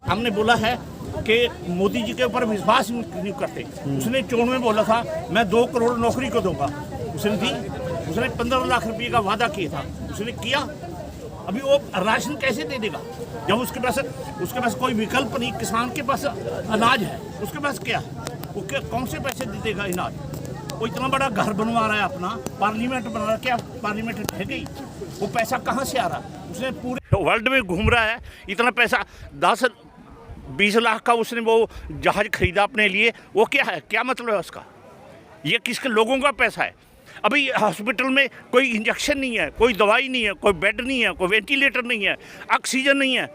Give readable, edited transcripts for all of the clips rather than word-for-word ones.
हमने बोला है कि मोदी जी के ऊपर विश्वास नहीं करते। उसने चुनाव में बोला था मैं 2 करोड़ नौकरी को दूंगा, उसने दी। उसने 15 लाख रुपए का वादा किया था, उसने किया। अभी वो राशन कैसे दे देगा जब उसके पास कोई विकल्प नहीं। किसान के पास अनाज है, उसके पास क्या है, वो कौन से पैसे दे देगा अनाज? वो इतना बड़ा घर बनवा रहा है अपना, पार्लियामेंट बना रहा है, क्या पार्लियामेंट रह गई? वो पैसा कहाँ से आ रहा है? उसने पूरे वर्ल्ड में घूम रहा है, इतना पैसा 10-20 लाख का उसने वो जहाज खरीदा अपने लिए। वो क्या है, क्या मतलब है उसका? ये किसके लोगों का पैसा है? अभी हॉस्पिटल में कोई इंजेक्शन नहीं है, कोई दवाई नहीं है, कोई बेड नहीं है, कोई वेंटिलेटर नहीं है, ऑक्सीजन नहीं है।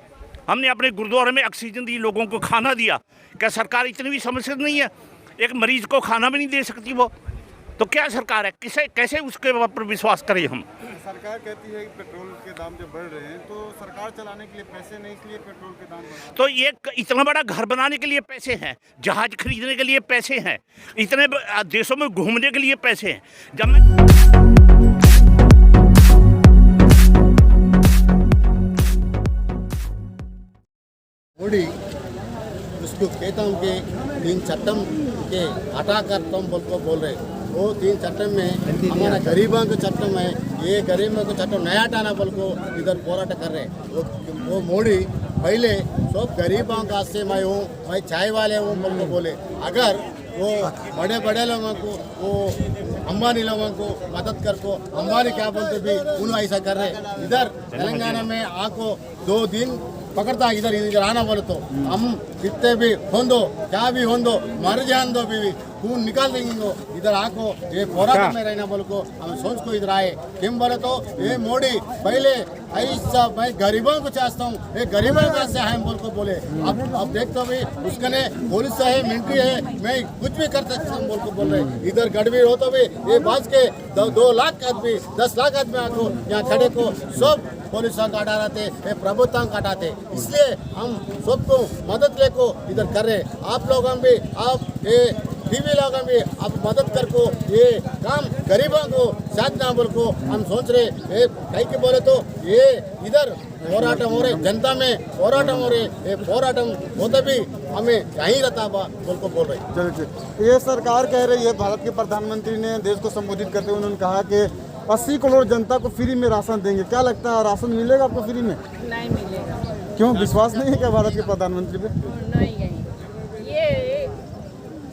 हमने अपने गुरुद्वारे में ऑक्सीजन दी, लोगों को खाना दिया। क्या सरकार इतनी भी समझ नहीं है? एक मरीज को खाना भी नहीं दे सकती वो, तो क्या सरकार है? कैसे उसके ऊपर विश्वास करें हम? सरकार कहती है कि पेट्रोल के दाम जो बढ़ रहे हैं तो सरकार चलाने के लिए पैसे नहीं, इसलिए पेट्रोल के दाम बढ़। तो ये इतना बड़ा घर बनाने के लिए पैसे हैं, जहाज खरीदने के लिए पैसे हैं, इतने देशों में घूमने के लिए पैसे हैं। जब मैं मोदी उसको कहता हूँ कि 3 चट्टम के हटा कर तुम बोल रहे, वो 3 चट्टम में हमारा गरीबों का चट्टम है, ये गरीबों का चट्टम नया हटाना बोल को इधर पोराट कर रहे। वो मोदी पहले सब गरीबों का से मैं हूँ, मैं चाय वाले हूँ बोल को बोले। अगर वो बड़े बड़े लोगों को, वो अंबानी लोगों को मदद कर को, अंबानी क्या बोलते भी उन्होंने ऐसा कर रहे। इधर तेलंगाना में आको 2 दिन पकड़ता इधर आना बोले तो हम कितने भी हो दो, क्या भी हो दो, मर जान दो भी खून निकाल देंगे। इधर आको ये पोराट में रहना बोल को हम सोच को इधर आए। क्यों बोले तो ये मोदी पहले ऐसा मैं गरीबों को चाहता हूँ, ये गरीबों का से है बोल को बोले। अब देखते हो भाई उसका ने पुलिस है, मिलिट्री है, मैं कुछ भी कर सकता हूँ बोल को बोल रहे। इधर गड़बड़ हो तो भी ये बात के 2 लाख आदमी 10 लाख आदमी आको यहाँ खड़े को सब पुलिस का हटा रहे थे, प्रभुत्व का हटाते। इसलिए हम सबको मदद लेको इधर कर रहे। आप लोग हम भी, आप ये टीवी लोग भी आप मदद कर को ये काम गरीबों को साधना बोल को हम सोच रहे। कहीं के बोले तो ये इधर पोराटम हो रहे, जनता में पोराटम हो रहे, ये पोराटम होते भी हमें यहीं रहता बोल को बोल रहे। चलिए, ये सरकार कह रही है, भारत के प्रधानमंत्री ने देश को संबोधित करते हुए उन्होंने कहा कि 80 करोड़ जनता को फ्री में राशन देंगे। क्या लगता है, राशन मिलेगा आपको फ्री में? नहीं मिलेगा। क्यों, विश्वास नहीं है क्या भारत के प्रधानमंत्री पे? नहीं, ये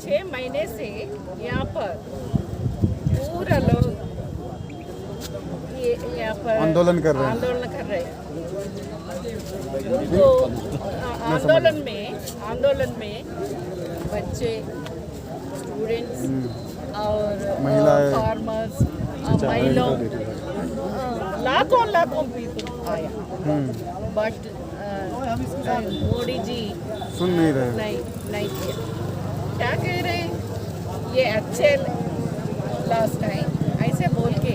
6 महीने से यहाँ पर पूरा लोग यहाँ पर आंदोलन कर रहे हैं। उनको आंदोलन में बच्चे, स्टूडेंट्स और महिलाएं, फार्मर्स, महिलाओं, लाखों पीपल आया। बट मोदी जी सुन नहीं रहे। नहीं किया। क्या कह रहे हैं? ये अच्छे लास्ट टाइम ऐसे बोल के,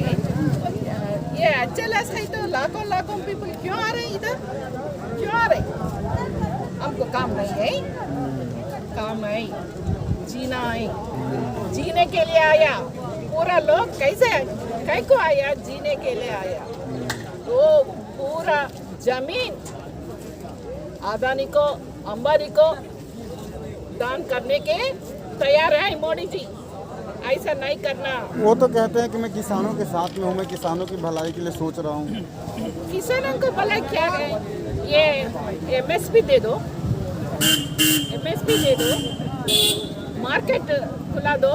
ये अच्छे लास्ट टाइम तो लाखों पीपल क्यों आ रहे हैं इधर? क्यों आ रहे? हमको काम नहीं है, काम है, जीना है, जीने के लिए आया। पूरा लोग कैसे को आया? जीने के लिए आया। वो पूरा जमीन अदानी को, अंबानी को दान करने के तैयार है मोदी जी। ऐसा नहीं करना। वो तो कहते हैं कि मैं किसानों के साथ में हूँ, मैं किसानों की भलाई के लिए सोच रहा हूँ। किसानों को भलाई क्या है? ये MSP दे दो, मार्केट खुला दो,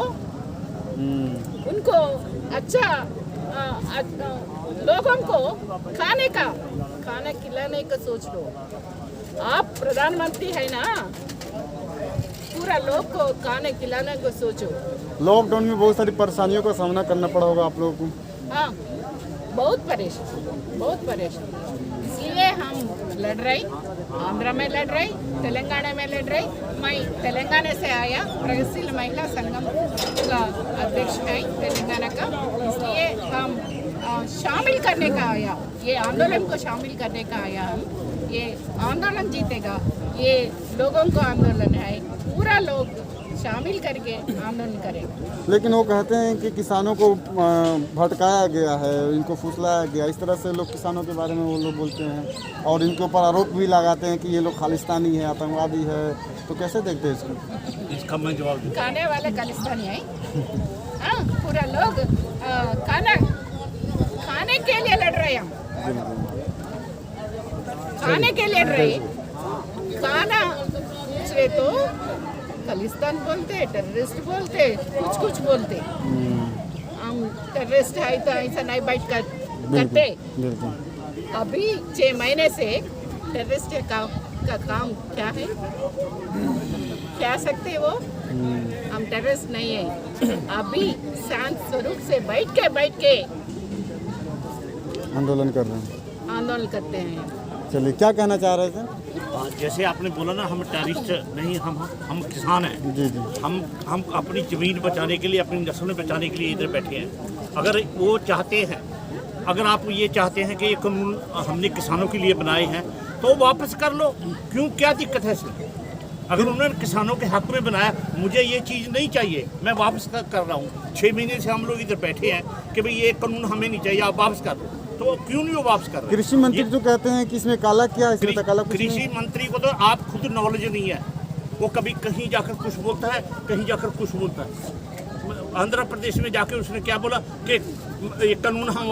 उनको अच्छा लोगों को खाना खिलाने का सोच लो। आप प्रधानमंत्री है ना, पूरा लोग को खाने खिलाने को सोचो। लॉकडाउन में बहुत सारी परेशानियों का सामना करना पड़ा होगा आप लोगों को। हाँ, बहुत परेशान। इसलिए हम लड़ रहे, आंध्र में लड़ रहे, तेलंगाना में लड़ रहे। मैं तेलंगाना से आया, प्रगतिशील महिला संगम का अध्यक्ष है तेलंगाना का। इसलिए हम शामिल करने का आया, ये आंदोलन को शामिल करने का आया। हम ये आंदोलन जीतेगा, ये लोगों को आंदोलन है, पूरा लोग शामिल करके आंदोलन करेंगे। लेकिन वो कहते हैं कि किसानों को भटकाया गया है, इनको फुसलाया गया, इस तरह से लोग किसानों के बारे में वो लोग बोलते हैं और इनके ऊपर आरोप भी लगाते हैं कि ये लोग खालिस्तानी है, आतंकवादी है। तो कैसे देखते हैं इसको? इसका मैं जवाब दूँ। खाने वाले खालिस्तानी है। हाँ, पूरा लोग खाने के लिए लड़ रहे हैं हम, खाने के लिए लड़ रहे। खाना दूसरे तो खालिस्तान बोलते, टेररिस्ट बोलते, कुछ बोलते। हम टेररिस्ट है तो ऐसा नहीं बैठ कर करते। अभी 6 महीने से टेररिस्ट का काम क्या है, क्या सकते वो? हम टेररिस्ट नहीं है। अभी शांत स्वरूप से बैठ के आंदोलन कर रहे हैं, आंदोलन करते हैं। चलिए, क्या कहना चाह रहे थे? जैसे आपने बोला ना, हम टेररिस्ट नहीं, हम किसान हैं। जी जी। हम अपनी ज़मीन बचाने के लिए, अपनी नस्लें बचाने के लिए इधर बैठे हैं। अगर वो चाहते हैं, अगर आप ये चाहते हैं कि ये कानून हमने किसानों के लिए बनाए हैं तो वापस कर लो। क्यों, क्या दिक्कत है इसमें? अगर उन्होंने किसानों के हक में बनाया, मुझे ये चीज़ नहीं चाहिए, मैं वापस कर रहा हूँ। 6 महीने से हम लोग इधर बैठे हैं कि भाई ये कानून हमें नहीं चाहिए, आप वापस कर दो। तो क्यों नहीं वो वापस कर रहे? कृषि मंत्री जो कहते हैं कि इसमें काला क्या, इसमें तो काला कुछ नहीं। कृषि मंत्री को तो आप खुद नॉलेज नहीं है। वो कभी कहीं जाकर कुछ बोलता है, कहीं जाकर कुछ बोलता है। आंध्र प्रदेश में जाके उसने क्या बोला कि ये कानून हम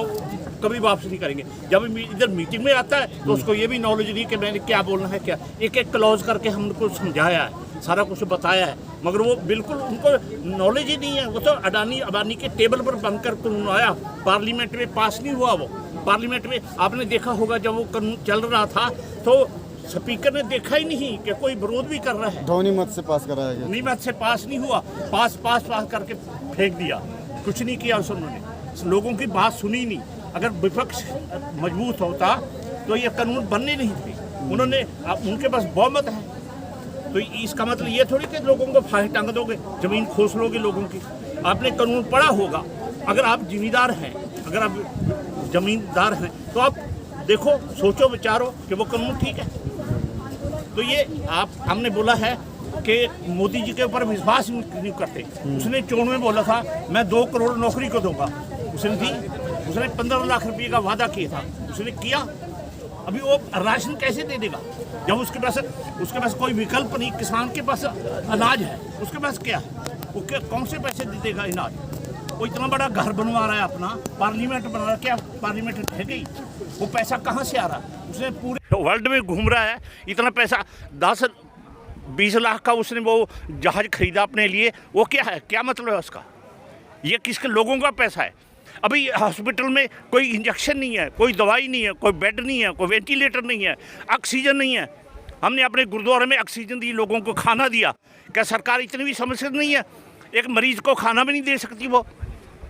कभी वापस नहीं करेंगे। जब इधर मीटिंग में आता है तो उसको ये भी नॉलेज नहीं कि मैंने क्या बोलना है, क्या एक क्लॉज करके हमको समझाया है, सारा कुछ बताया है, मगर वो बिल्कुल उनको नॉलेज ही नहीं है। वो तो अडानी के टेबल पर बनकर कानून आया, पार्लियामेंट में पास नहीं हुआ। वो पार्लियामेंट में आपने देखा होगा, जब वो कानून चल रहा था तो स्पीकर ने देखा ही नहीं कि कोई विरोध भी कर रहा है। ध्वनि मत से पास कराया गया, ध्वनि मत से पास नहीं हुआ, पास करके फेंक दिया, कुछ नहीं किया उन्होंने, लोगों की बात सुनी नहीं। अगर विपक्ष मजबूत होता तो ये कानून बनने नहीं थे। उन्होंने, उनके पास बहुमत है, तो इसका मतलब ये थोड़ी कि लोगों को फांसी टांग दोगे, जमीन खोस लोगे लोगों की। आपने कानून पढ़ा होगा, अगर आप जिम्मेदार हैं, अगर आप जमींदार हैं तो आप देखो, सोचो, विचारो कि वो कानून ठीक है। तो ये हमने बोला है कि मोदी जी के ऊपर विश्वास नहीं करते। उसने चोण में बोला था मैं 2 करोड़ नौकरी को दूंगा, उसने 15 लाख रुपये का वादा किया था, उसने किया। अभी वो राशन कैसे दे देगा जब उसके पास कोई विकल्प नहीं? किसान के पास अनाज है, उसके पास क्या है? वो कौन से पैसे दे देगा अनाज? वो इतना बड़ा घर बनवा रहा है अपना, पार्लियामेंट बना रहा है, क्या पार्लियामेंट रह गई? वो पैसा कहाँ से आ रहा? उसने पूरे वर्ल्ड में घूम रहा है, इतना पैसा 10-20 लाख का उसने वो जहाज खरीदा अपने लिए। वो क्या है, क्या मतलब है उसका? ये किसके लोगों का पैसा है? अभी हॉस्पिटल में कोई इंजेक्शन नहीं है, कोई दवाई नहीं है, कोई बेड नहीं है, कोई वेंटिलेटर नहीं है, ऑक्सीजन नहीं है। हमने अपने गुरुद्वारे में ऑक्सीजन दी, लोगों को खाना दिया। क्या सरकार इतनी भी समझ नहीं है? एक मरीज को खाना भी नहीं दे सकती वो,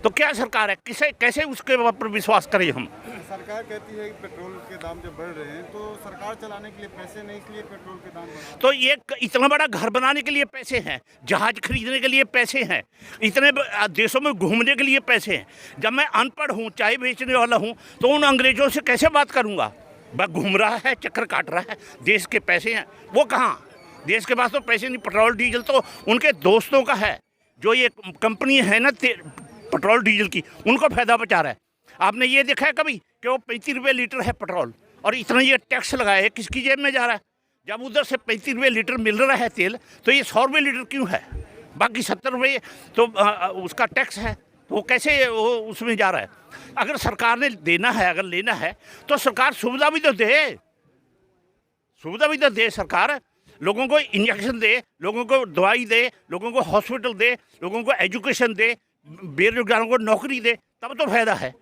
तो क्या सरकार है? कैसे उसके ऊपर विश्वास करें हम? सरकार कहती है कि पेट्रोल के दाम जब बढ़ रहे हैं तो सरकार चलाने के लिए पैसे नहीं, इसलिए पेट्रोल के दाम बढ़। तो ये इतना बड़ा घर बनाने के लिए पैसे हैं, जहाज खरीदने के लिए पैसे हैं, इतने देशों में घूमने के लिए पैसे हैं। जब मैं अनपढ़ हूँ, चाय बेचने वाला हूँ, तो उन अंग्रेजों से कैसे बात करूँगा? वह घूम रहा है, चक्कर काट रहा है, देश के पैसे हैं। वो कहाँ? देश के पास तो पैसे नहीं। पेट्रोल डीजल तो उनके दोस्तों का है, जो ये कंपनी है ना पेट्रोल डीजल की, उनको फायदा बचा रहा है। आपने ये देखा है कभी कि वो 35 रुपये लीटर है पेट्रोल, और इतना ये टैक्स लगाया है, किसकी जेब में जा रहा है? जब उधर से 35 रुपये लीटर मिल रहा है तेल, तो ये 100 रुपये लीटर क्यों है? बाकी 70 रुपये तो उसका टैक्स है, तो वो कैसे वो उसमें जा रहा है? अगर सरकार ने देना है, अगर लेना है, तो सरकार सुविधा भी तो दे, सरकार लोगों को इंजेक्शन दे, लोगों को दवाई दे, लोगों को हॉस्पिटल दे, लोगों को एजुकेशन दे, बेरोजगारों को नौकरी दे, तब तो फायदा है।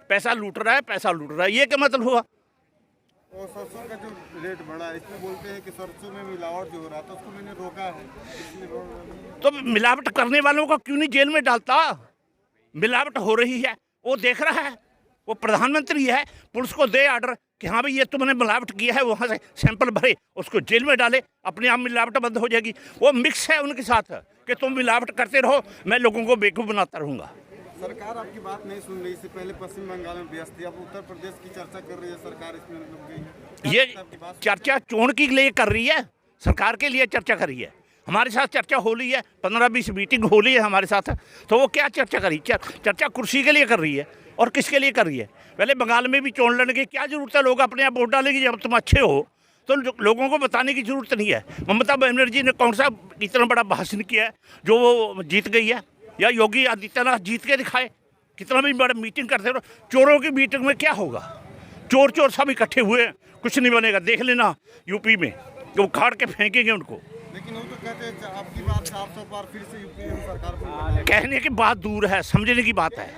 पैसा लूट रहा है, ये क्या मतलब हुआ? और सरसों का जो रेट बढ़ा है, इसमें बोलते हैं कि सरसों में मिलावट जो हो रहा था उसको मैंने रोका है। तो मिलावट करने वालों को क्यों नहीं जेल में डालता? मिलावट हो रही है, वो देख रहा है, वो प्रधानमंत्री है, पुलिस को दे ऑर्डर कि हाँ भाई ये तुमने मिलावट किया है, वहाँ से सैंपल भरे, उसको जेल में डाले, अपने आप मिलावट बंद हो जाएगी। वो मिक्स है उनके साथ कि तुम मिलावट करते रहो, मैं लोगों को बेवकूफ़ बनाता रहूँगा। सरकार आपकी बात नहीं सुन रही। इससे पहले पश्चिम बंगाल में व्यस्त थी, अब उत्तर प्रदेश की चर्चा कर रही है सरकार, इसमें लग गई है। ये चर्चा चोण के लिए कर रही है, सरकार के लिए चर्चा करी है, हमारे साथ चर्चा हो रही है, 15-20 मीटिंग हो रही है हमारे साथ, तो वो क्या चर्चा करी? चर्चा कुर्सी के लिए कर रही है और किसके लिए कर रही है? पहले बंगाल में भी चोन लड़ने की क्या जरूरत है? लोग अपने आप वोट डालेंगे। जब तुम अच्छे हो तो लोगों को बताने की जरूरत नहीं है। ममता बनर्जी ने कौन सा इतना बड़ा भाषण किया है जो वो जीत गई है? या योगी आदित्यनाथ जीत के दिखाए? कितना भी बड़ा मीटिंग करते हो, चोरों की मीटिंग में क्या होगा? चोर सब इकट्ठे हुए, कुछ नहीं बनेगा। देख लेना यूपी में, वो उखाड़ के फेंकेंगे उनको। लेकिन वो तो कहते हैं आपकी बात 400 पार फिर से यूपी में सरकार को कहने की बात दूर है, समझने की बात है।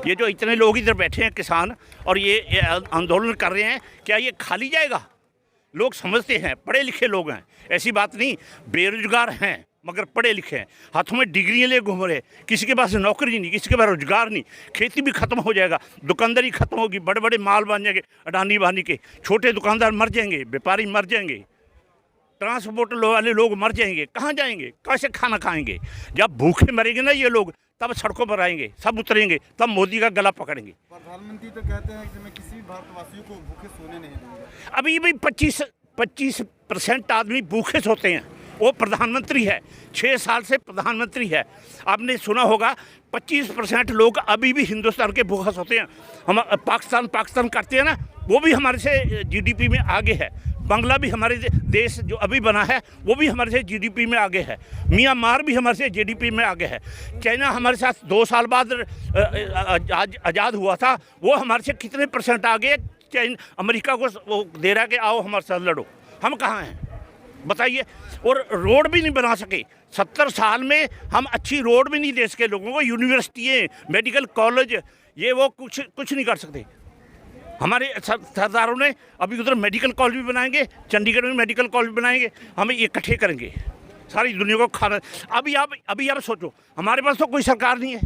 ये जो इतने लोग इधर बैठे हैं किसान और ये आंदोलन कर रहे हैं, क्या ये खाली जाएगा? लोग समझते हैं, पढ़े लिखे लोग हैं, ऐसी बात नहीं। बेरोजगार हैं मगर पढ़े लिखे हैं, हाथों में डिग्रियाँ ले घूम रहे, किसी के पास नौकरी नहीं, किसी के पास रोजगार नहीं, खेती भी खत्म हो जाएगा, दुकानदारी खत्म होगी, बड़े बड़े माल बन जाएंगे अडानी बानी के, छोटे दुकानदार मर जाएंगे, व्यापारी मर जाएंगे, ट्रांसपोर्ट वाले लोग मर जाएंगे। कहाँ जाएंगे? कैसे खाना खाएंगे? जब भूखे मरेंगे ना ये लोग, तब सड़कों पर आएंगे, सब उतरेंगे, तब मोदी का गला पकड़ेंगे। प्रधानमंत्री तो कहते हैं कि मैं किसी भारतवासियों को भूखे सोने नहीं दूंगा। अभी भी 25% आदमी भूखे सोते हैं। वो प्रधानमंत्री है, 6 साल से प्रधानमंत्री है। आपने सुना होगा 25% लोग अभी भी हिंदुस्तान के भूखे सोते हैं। हम पाकिस्तान करते हैं ना, वो भी हमारे से जीडीपी में आगे है। बांग्ला भी हमारे देश जो अभी बना है वो भी हमारे से जीडीपी में आगे है। म्यांमार भी हमारे से जीडीपी में आगे है। चाइना हमारे साथ 2 साल बाद आज़ाद हुआ था, वो हमारे से कितने % आगे? चाइना अमेरिका को वो दे रहा है कि आओ हमारे साथ लड़ो। हम कहाँ हैं बताइए? और रोड भी नहीं बना सके 70 साल में। हम अच्छी रोड भी नहीं दे सके लोगों को। यूनिवर्सिटियाँ, मेडिकल कॉलेज, ये वो कुछ नहीं कर सकते। हमारे सरदारों ने अभी उधर मेडिकल कॉलेज भी बनाएंगे, चंडीगढ़ में मेडिकल कॉलेज बनाएंगे, हम इकट्ठे करेंगे सारी दुनिया को खाना। अभी आप सोचो, हमारे पास तो कोई सरकार नहीं है।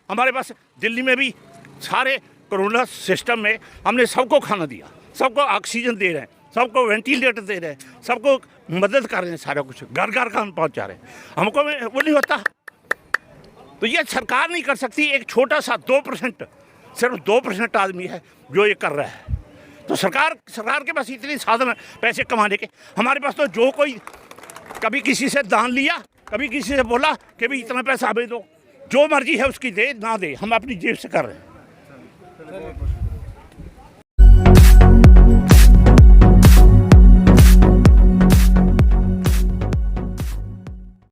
हमारे पास दिल्ली में भी सारे कोरोना सिस्टम में हमने सबको खाना दिया, सबको ऑक्सीजन दे रहे हैं, सबको वेंटिलेटर दे रहे हैं, सबको मदद कर रहे हैं, सारा कुछ घर घर का हम पहुँचा रहे हैं। हमको वो नहीं होता। तो ये सरकार नहीं कर सकती। एक छोटा सा 2%, सिर्फ 2% आदमी है जो ये कर रहा है। तो सरकार के पास इतनी साधन है पैसे कमाने के। हमारे पास तो जो कोई कभी किसी से दान लिया, कभी किसी से बोला कि भाई इतना पैसा हमें दो, जो मर्जी है उसकी दे ना दे, हम अपनी जेब से कर रहे हैं।